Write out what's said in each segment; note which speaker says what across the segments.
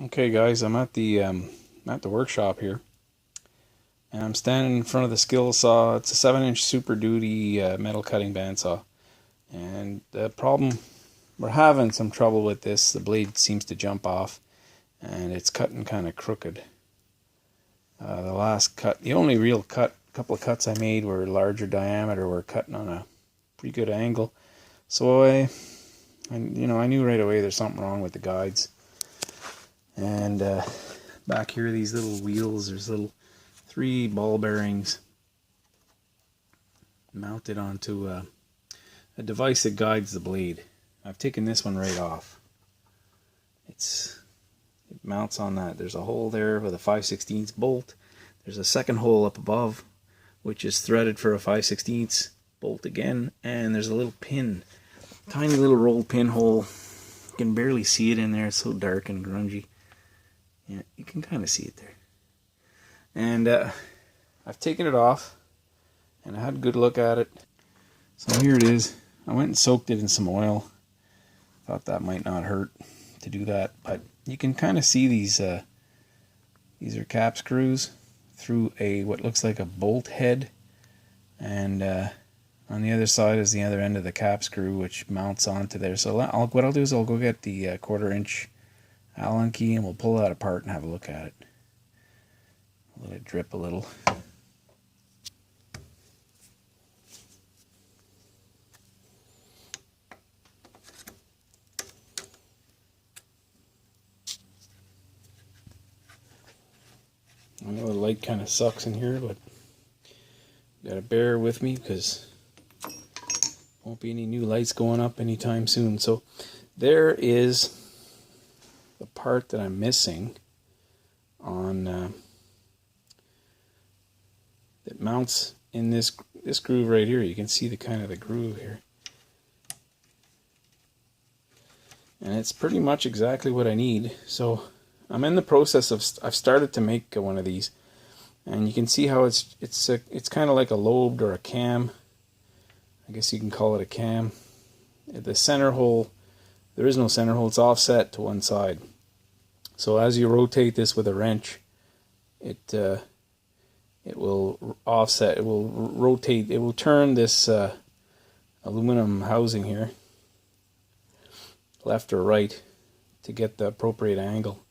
Speaker 1: Okay, guys, I'm at the workshop here, and I'm standing in front of the skill saw. It's a 7-inch Super Duty metal cutting bandsaw, and the problem, we're having some trouble with this. The blade seems to jump off, and it's cutting kind of crooked. The last cut, the only real couple of cuts I made were larger diameter. Were cutting on a pretty good angle, so I knew right away there's something wrong with the guides. And back here, these little wheels, there's little 3 ball bearings mounted onto a device that guides the blade. I've taken this one right off. It mounts on that. There's a hole there with a 5/16 bolt. There's a second hole up above, which is threaded for a 5/16 bolt again, and there's a little pin, tiny little rolled pin hole. You can barely see it in there. It's so dark and grungy. Yeah, you can kind of see it there. And I've taken it off, and I had a good look at it. So here it is. I went and soaked it in some oil. Thought that might not hurt to do that, but you can kind of see these are cap screws through what looks like a bolt head, and on the other side is the other end of the cap screw, which mounts onto there. So what I'll do is I'll go get the 1/4-inch Allen key, and we'll pull that apart and have a look at it. Let it drip a little. I know the light kind of sucks in here, but you gotta bear with me because won't be any new lights going up anytime soon. So there is the part that I'm missing on that mounts in this groove right here. You can see the kind of the groove here, and it's pretty much exactly what I need. So I'm in the process of I've started to make one of these, and you can see how it's kind of like a lobed or a cam. I guess you can call it a cam. The center hole, there is no center hole. It's offset to one side. So as you rotate this with a wrench, it will offset. It will rotate. It will turn this aluminum housing here left or right to get the appropriate angle.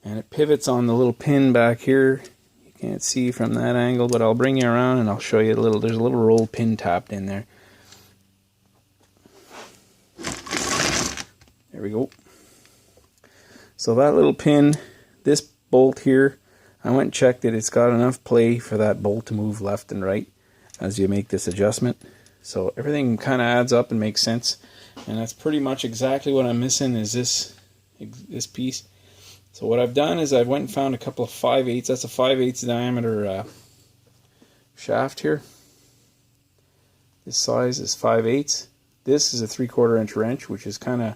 Speaker 1: And it pivots on the little pin back here. You can't see from that angle, but I'll bring you around and I'll show you a little. There's a little roll pin tapped in there. There we go. So that little pin, this bolt here, I went and checked it. It's got enough play for that bolt to move left and right as you make this adjustment. So everything kind of adds up and makes sense. And that's pretty much exactly what I'm missing is this piece. So what I've done is I went and found a couple of 5/8. That's a 5/8 diameter shaft here. This size is 5/8. This is a 3/4-inch wrench, which is kind of,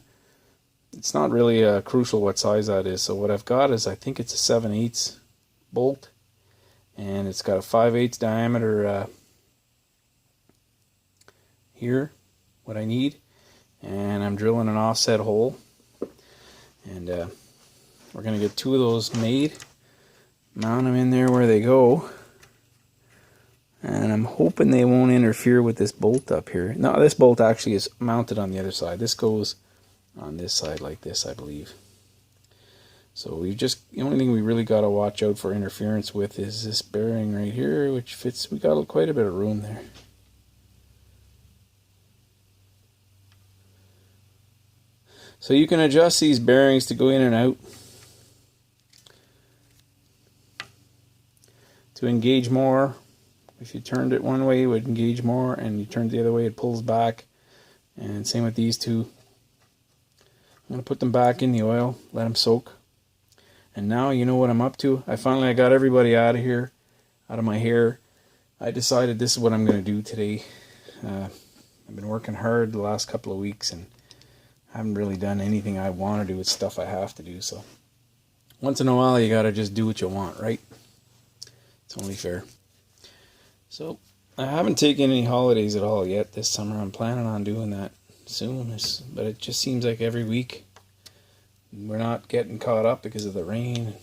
Speaker 1: it's not really crucial what size that is. So what I've got is, I think it's a 7/8 bolt, and it's got a 5/8 diameter here, what I need, and I'm drilling an offset hole, and we're going to get 2 of those made, mount them in there where they go, and I'm hoping they won't interfere with this bolt up here. No, this bolt actually is mounted on the other side. This goes on this side like this, I believe. So the only thing we really got to watch out for interference with is this bearing right here, which fits. We got quite a bit of room there. So you can adjust these bearings to go in and out, to engage more. If you turned it one way, it would engage more, and you turned it the other way, it pulls back. And same with these two. I'm going to put them back in the oil, let them soak. And now you know what I'm up to. I got everybody out of here, out of my hair. I decided this is what I'm going to do today. I've been working hard the last couple of weeks, and I haven't really done anything I want to do. It's stuff I have to do. So once in a while, you got to just do what you want, right? It's only fair. So I haven't taken any holidays at all yet this summer. I'm planning on doing that soon, but it just seems like every week we're not getting caught up because of the rain.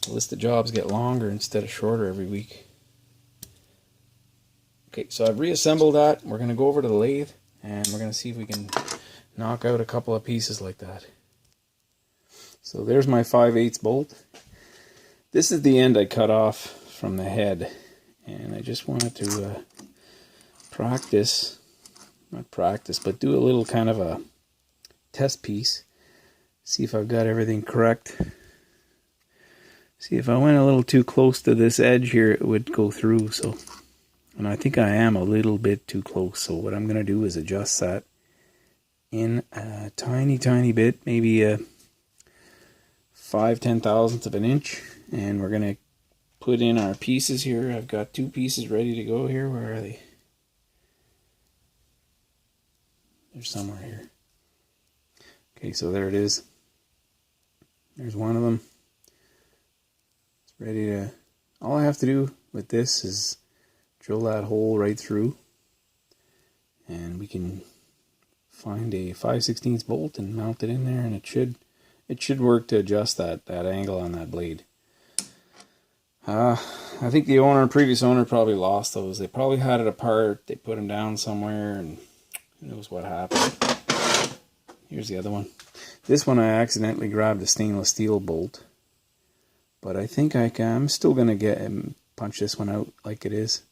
Speaker 1: The list of jobs get longer instead of shorter every week. Okay, so I've reassembled that. We're going to go over to the lathe and we're going to see if we can knock out a couple of pieces like that. So there's my 5/8 bolt. This is the end I cut off from the head, and I just wanted to practice, not practice, but do a little kind of a test piece. See if I've got everything correct. See, if I went a little too close to this edge here, it would go through. So, and I think I am a little bit too close. So what I'm going to do is adjust that in a tiny bit, maybe a 5/10,000th of an inch. And we're going to put in our pieces here. I've got 2 pieces ready to go here. Where are they? They're somewhere here. Okay, so there it is. There's one of them. It's ready to... All I have to do with this is drill that hole right through. And we can find a 5/16 bolt and mount it in there, and it should work to adjust that angle on that blade. I think the previous owner probably lost those. They probably had it apart. They put them down somewhere, and who knows what happened. Here's the other one. This one I accidentally grabbed a stainless steel bolt, but I think I'm still gonna punch this one out like it is.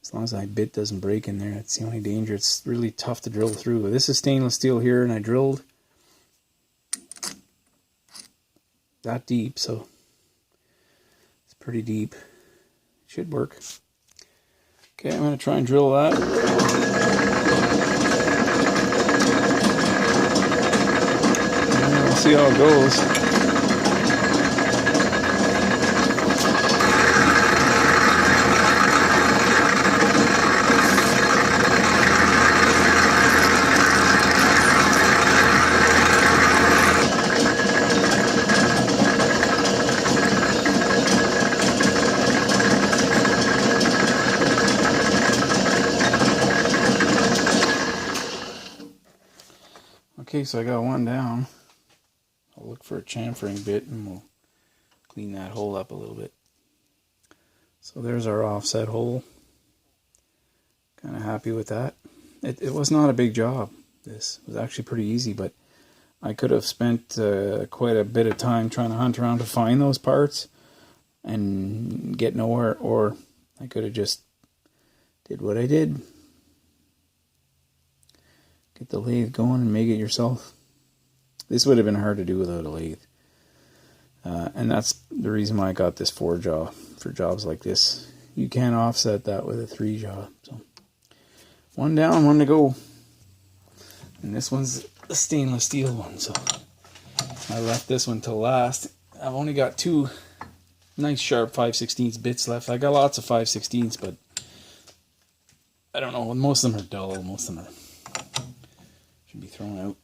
Speaker 1: As long as my bit doesn't break in there, that's the only danger. It's really tough to drill through. This is stainless steel here, and I drilled that deep, so it's pretty deep. Should work. Okay, I'm going to try and drill that. And we'll see how it goes. Okay, so I got one down. I'll look for a chamfering bit and we'll clean that hole up a little bit. So there's our offset hole. Kind of happy with that. It was not a big job. This was actually pretty easy, but I could have spent quite a bit of time trying to hunt around to find those parts and get nowhere, or I could have just did what I did. Get the lathe going and make it yourself. This would have been hard to do without a lathe. And that's the reason why I got this 4-jaw for jobs like this. You can't offset that with a 3-jaw. So one down, one to go. And this one's a stainless steel one, so I left this one till last. I've only got 2 nice sharp 5/16 bits left. I got lots of 5/16, but I don't know, most of them are dull, most of them should be thrown out.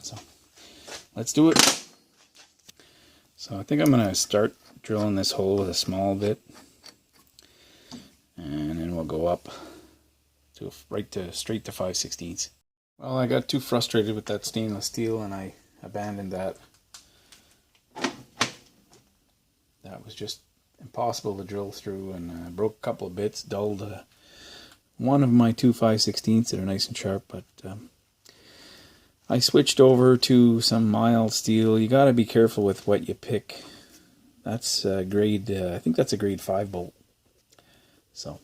Speaker 1: So let's do it. So I think I'm going to start drilling this hole with a small bit, and then we'll go up to straight to 5/16. Well, I got too frustrated with that stainless steel and I abandoned that. That was just impossible to drill through, and broke a couple of bits, dulled one of my 2 5/16 that are nice and sharp, but I switched over to some mild steel. You got to be careful with what you pick. That's grade, I think that's a grade 5 bolt. So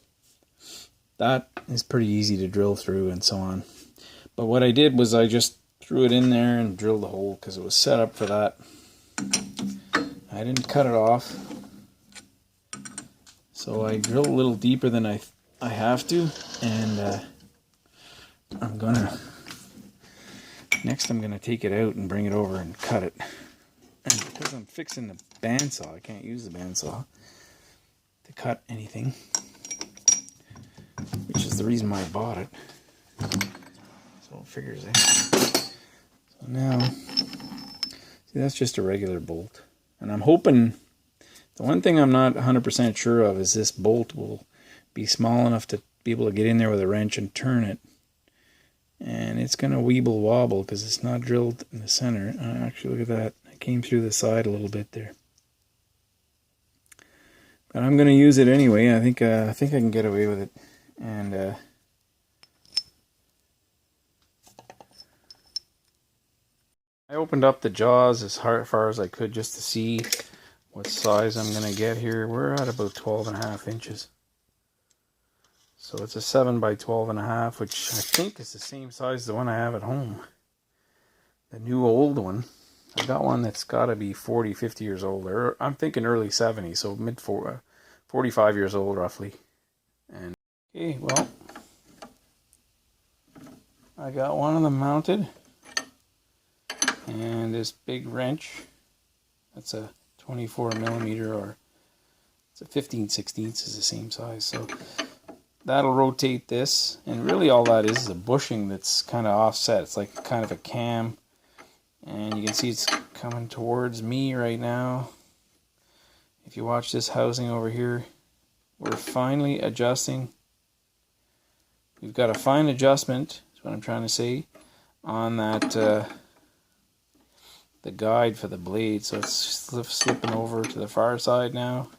Speaker 1: that is pretty easy to drill through and so on. But what I did was I just threw it in there and drilled the hole because it was set up for that. I didn't cut it off. So I drilled a little deeper than I have to, and next I'm gonna take it out and bring it over and cut it. And because I'm fixing the bandsaw, I can't use the bandsaw to cut anything, which is the reason why I bought it. So it figures out. So now, see, that's just a regular bolt. And I'm hoping, the one thing I'm not 100% sure of is this bolt will be small enough to be able to get in there with a wrench and turn it and it's gonna weeble wobble because it's not drilled in the center. Actually, look at that. It came through the side a little bit there. But I'm gonna use it anyway. I think I can get away with it. And I opened up the jaws as far as I could just to see what size I'm gonna get here. We're at about 12.5 inches. So it's a 7 by 12.5, which I think is the same size as the one I have at home. The new old one. I got one that's got to be 40, 50 years old. Or I'm thinking early 70s, so 45 years old roughly. And okay, well, I got one of them mounted. And this big wrench, that's a 24 millimeter, or it's a 15/16 is the same size. So that'll rotate this, and really all that is a bushing that's kind of offset. It's like kind of a cam, and you can see it's coming towards me right now. If you watch this housing over here, we're finally adjusting. We've got a fine adjustment, is what I'm trying to say, on that the guide for the blade. So it's slipping over to the far side now.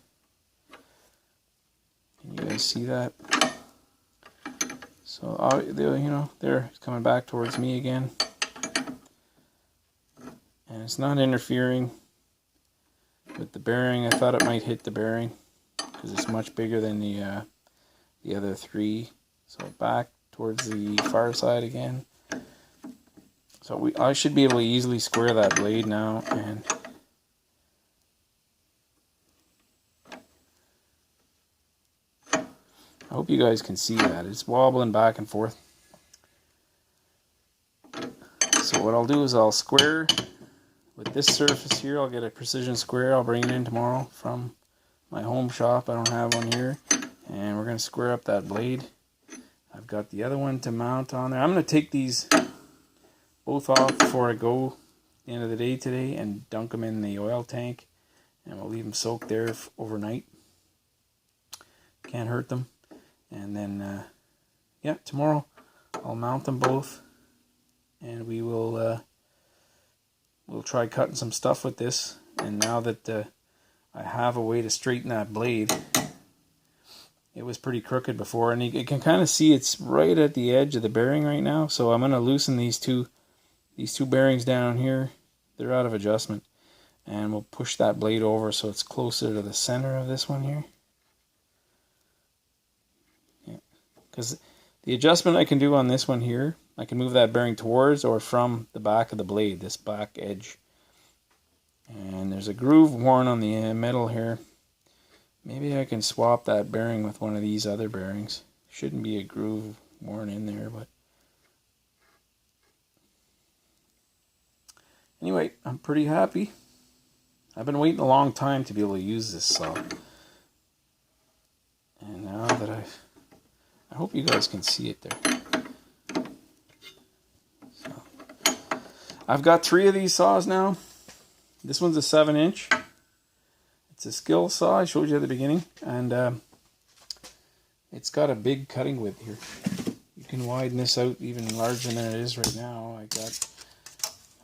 Speaker 1: Can you guys see that? So, you know, there, it's coming back towards me again. And it's not interfering with the bearing. I thought it might hit the bearing because it's much bigger than the other three. So back towards the far side again. So I should be able to easily square that blade now, and I hope you guys can see that. It's wobbling back and forth. So what I'll do is I'll square with this surface here. I'll get a precision square. I'll bring it in tomorrow from my home shop. I don't have one here. And we're going to square up that blade. I've got the other one to mount on there. I'm going to take these both off before I go at the end of the day today and dunk them in the oil tank. And we'll leave them soaked there overnight. Can't hurt them. And then, yeah, tomorrow I'll mount them both, and we will we'll try cutting some stuff with this. And now that I have a way to straighten that blade, it was pretty crooked before, and you can kind of see it's right at the edge of the bearing right now. So I'm going to loosen these two bearings down here. They're out of adjustment, and we'll push that blade over so it's closer to the center of this one here. Because the adjustment I can do on this one here, I can move that bearing towards or from the back of the blade, this back edge. And there's a groove worn on the metal here. Maybe I can swap that bearing with one of these other bearings. Shouldn't be a groove worn in there, but anyway, I'm pretty happy. I've been waiting a long time to be able to use this saw. And now that I hope you guys can see it there. So, I've got 3 of these saws now. This one's a 7-inch. It's a skill saw I showed you at the beginning, and it's got a big cutting width here. You can widen this out even larger than it is right now. I'm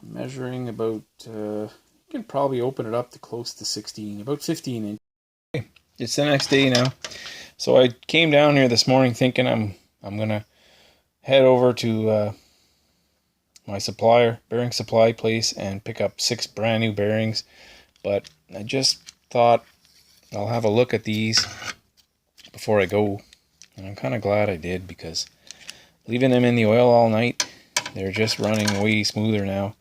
Speaker 1: measuring about, you can probably open it up to close to 16, about 15 inches. Okay, it's the next day now. So I came down here this morning thinking I'm gonna head over to my bearing supply place and pick up 6 brand new bearings, but I just thought I'll have a look at these before I go, and I'm kind of glad I did, because leaving them in the oil all night, they're just running way smoother now.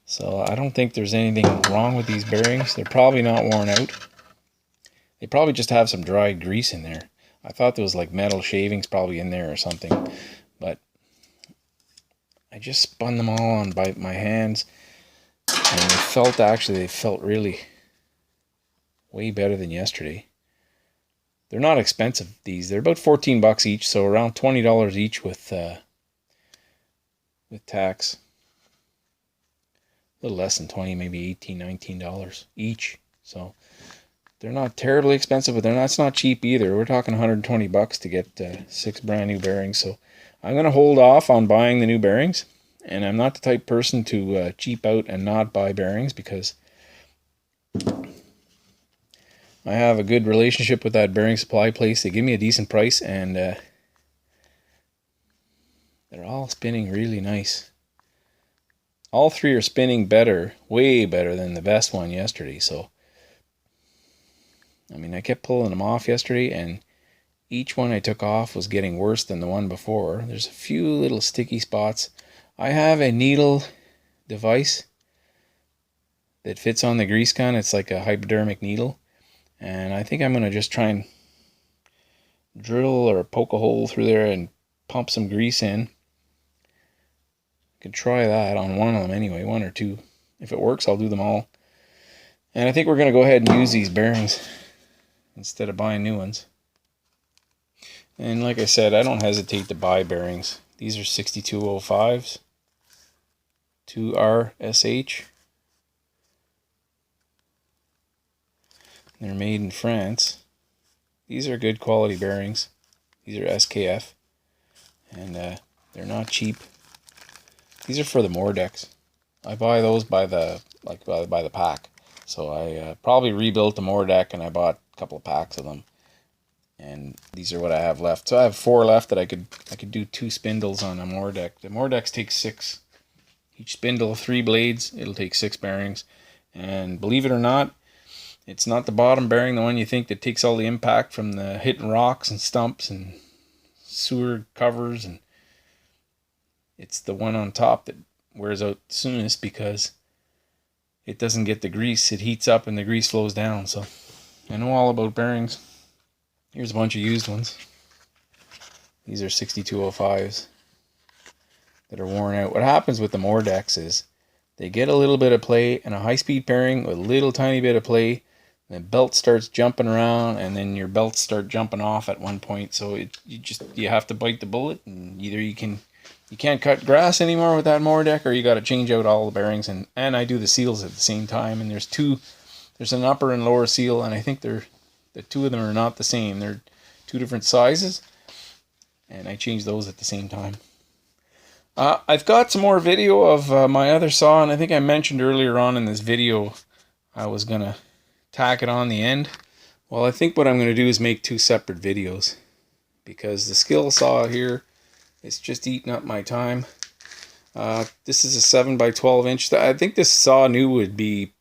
Speaker 1: So I don't think there's anything wrong with these bearings. They're probably not worn out. They probably just have some dried grease in there. I thought there was like metal shavings probably in there or something, but I just spun them all on by my hands, and they felt really way better than yesterday. They're not expensive, these. They're about 14 bucks each, so around $20 each with tax. A little less than 20, maybe $18, $19 each. So they're not terribly expensive, but it's not cheap either. We're talking 120 bucks to get 6 brand new bearings. So I'm going to hold off on buying the new bearings. And I'm not the type person to cheap out and not buy bearings, because I have a good relationship with that bearing supply place. They give me a decent price, and they're all spinning really nice. All three are spinning better, way better than the best one yesterday. So, I mean, I kept pulling them off yesterday, and each one I took off was getting worse than the one before. There's a few little sticky spots. I have a needle device that fits on the grease gun. It's like a hypodermic needle. And I think I'm going to just try and drill or poke a hole through there and pump some grease in. Could try that on one of them anyway, one or two. If it works, I'll do them all. And I think we're going to go ahead and use these bearings instead of buying new ones. And like I said, I don't hesitate to buy bearings. These are 6205s, 2RSH. They're made in France. These are good quality bearings. These are SKF, and they're not cheap. These are for the Mordex. I buy those by the by the pack. So I probably rebuilt the Mordex, and I bought a couple of packs of them. And these are what I have left. So I have 4 left that I could do 2 spindles on a Mordex. The Mordex takes 6. Each spindle 3 blades. It'll take 6 bearings. And believe it or not, it's not the bottom bearing, the one you think that takes all the impact from the hitting rocks and stumps and sewer covers, and it's the one on top that wears out the soonest because it doesn't get the grease. It heats up and the grease flows down. So I know all about bearings. Here's a bunch of used ones. These are 6205s that are worn out. What happens with the Mordex is they get a little bit of play, and a high-speed bearing with a little tiny bit of play, the belt starts jumping around, and then your belts start jumping off at one point. So you have to bite the bullet, and either you can't cut grass anymore with that Mordex, or you got to change out all the bearings. And I do the seals at the same time, and there's an upper and lower seal, and I think the 2 of them are not the same. They're 2 different sizes, and I change those at the same time. I've got some more video of my other saw, and I think I mentioned earlier on in this video I was gonna tack it on the end. Well, I think what I'm going to do is make 2 separate videos, because the skill saw here is just eating up my time. This is a 7x12 inch. I think this saw new would be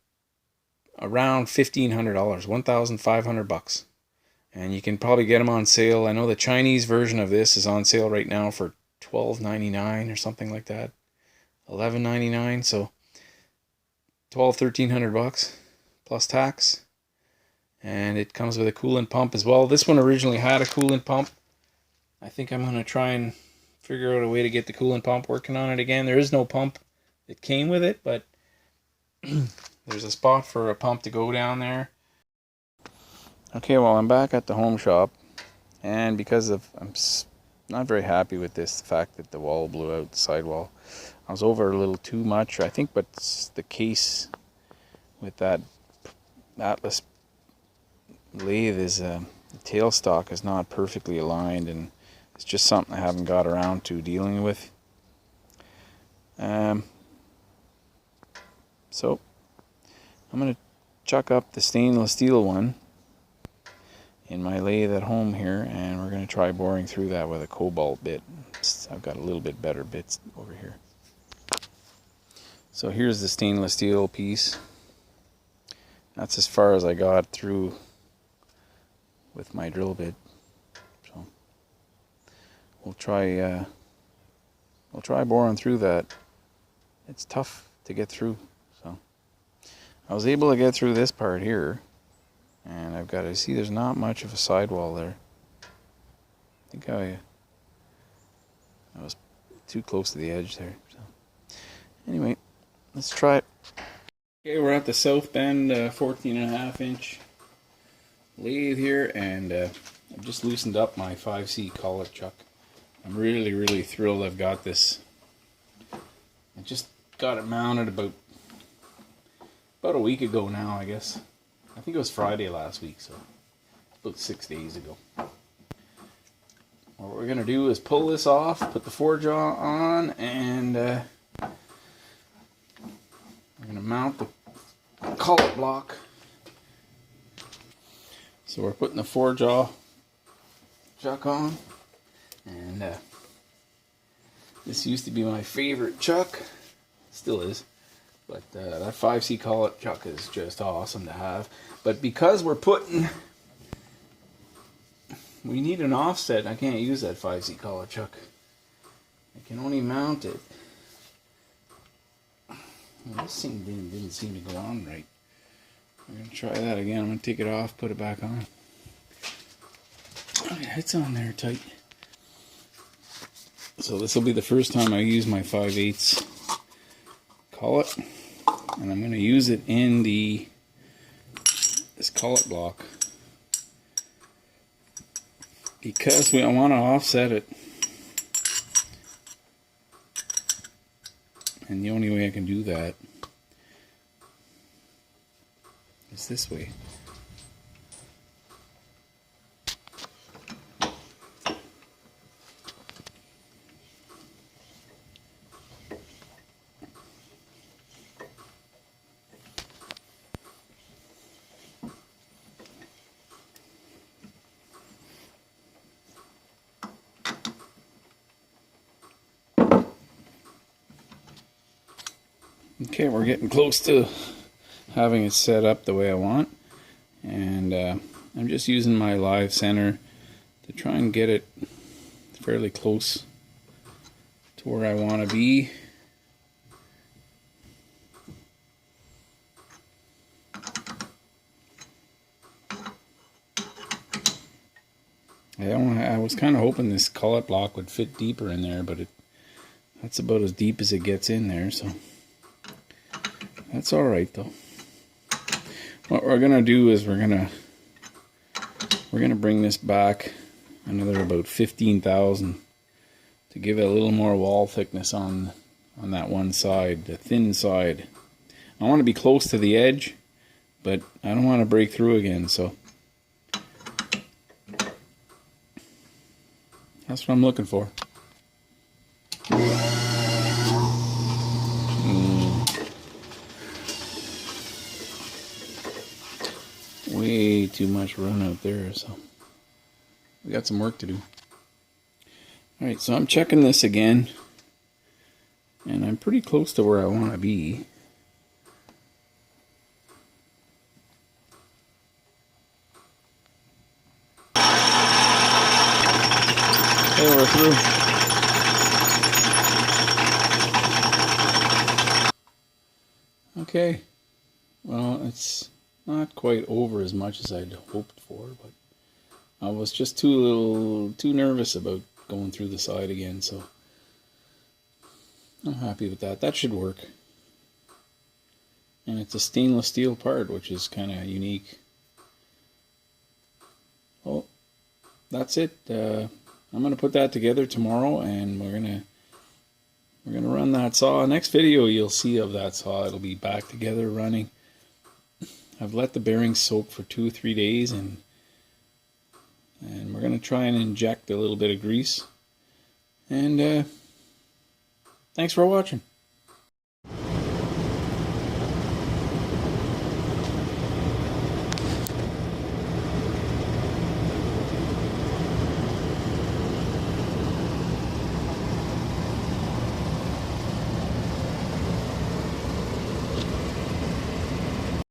Speaker 1: around $1,500, $1,500, and you can probably get them on sale. I know the Chinese version of this is on sale right now for $12.99 or something like that, $11.99. So $1,300 plus tax, and it comes with a coolant pump as well. This one originally had a coolant pump. I think I'm going to try and figure out a way to get the coolant pump working on it again. There is no pump that came with it, but there's a spot for a pump to go down there. Okay, well, I'm back at the home shop, and because I'm not very happy with this, the fact that the wall blew out, the sidewall. I was over a little too much, I think, but the case with that Atlas lathe is the tailstock is not perfectly aligned, and it's just something I haven't got around to dealing with. So I'm going to chuck up the stainless steel one in my lathe at home here, and we're going to try boring through that with a cobalt bit. I've got a little bit better bits over here. So here's the stainless steel piece. That's as far as I got through with my drill bit. So we'll try boring through that. It's tough to get through. So I was able to get through this part here, and I've got to see there's not much of a sidewall there. I think I was too close to the edge there. So anyway, let's try it. Okay, we're at the South Bend 14.5 inch lathe here, and I've just loosened up my 5C collet chuck. I'm really thrilled I've got this. I just got it mounted about a week ago now, I guess. I think it was Friday last week, so about 6 days ago. What we're going to do is pull this off, put the forejaw on, and we're going to mount the collet block. So we're putting the forejaw chuck on, and this used to be my favorite chuck, still is, but that 5C collet chuck is just awesome to have. But because we need an offset, I can't use that 5C collet chuck. I can only mount it. Well, this thing didn't seem to go on right. I'm going to try that again. I'm going to take it off, put it back on. Oh, yeah, it's on there tight. So this will be the first time I use my 5/8 collet, and I'm going to use it in this collet block because I want to offset it, and the only way I can do that is this way. Okay, we're getting close to having it set up the way I want, and I'm just using my live center to try and get it fairly close to where I want to be. I was kind of hoping this collet block would fit deeper in there, but that's about as deep as it gets in there, so that's all right though. What we're gonna do is we're gonna bring this back another about 15,000 to give it a little more wall thickness on that one side, the thin side. I want to be close to the edge, but I don't want to break through again, so that's what I'm looking for. Way too much run out there, so we got some work to do. Alright, so I'm checking this again, and I'm pretty close to where I want to be. Okay, we're through. Okay, well, it's not quite over as much as I'd hoped for, but I was just too nervous about going through the side again, so I'm happy with that. That should work. And it's a stainless steel part, which is kind of unique. Well, that's it. I'm going to put that together tomorrow, and we're going to run that saw. Next video you'll see of that saw. It'll be back together running. I've let the bearings soak for 2 or 3 days, and we're going to try and inject a little bit of grease. And thanks for watching.